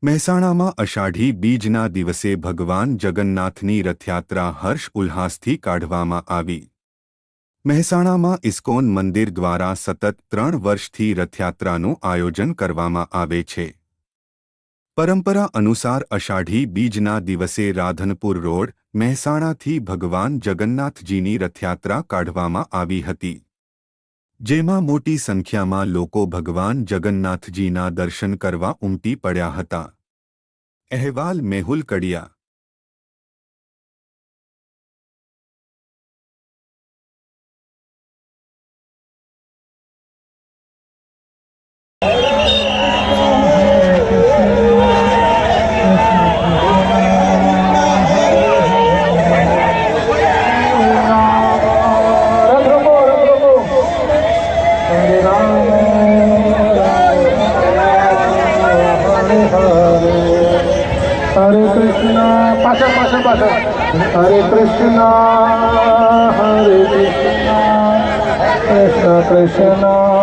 મહેસાણામાં અષાઢી બીજના દિવસે ભગવાન જગન્નાથની રથયાત્રા હર્ષ ઉલ્લાસથી કાઢવામાં આવી। મહેસાણામાં ઇસ્કોન મંદિર દ્વારા સતત 3 વર્ષથી રથયાત્રાનું આયોજન કરવામાં આવે છે। પરંપરા અનુસાર અષાઢી બીજના દિવસે રાધનપુર રોડ મહેસાણાથી ભગવાન જગન્નાથજીની રથયાત્રા કાઢવામાં આવી હતી, જેમાં મોટી સંખ્યામાં લોકો ભગવાન જગન્નાથજીના દર્શન કરવા ઉમટી પડ્યા હતા। અહેવાલ મેહુલ કડિયા। हरे कृष्णा पाशा पाशा पाशा हरे कृष्णा कृष्ण कृष्ण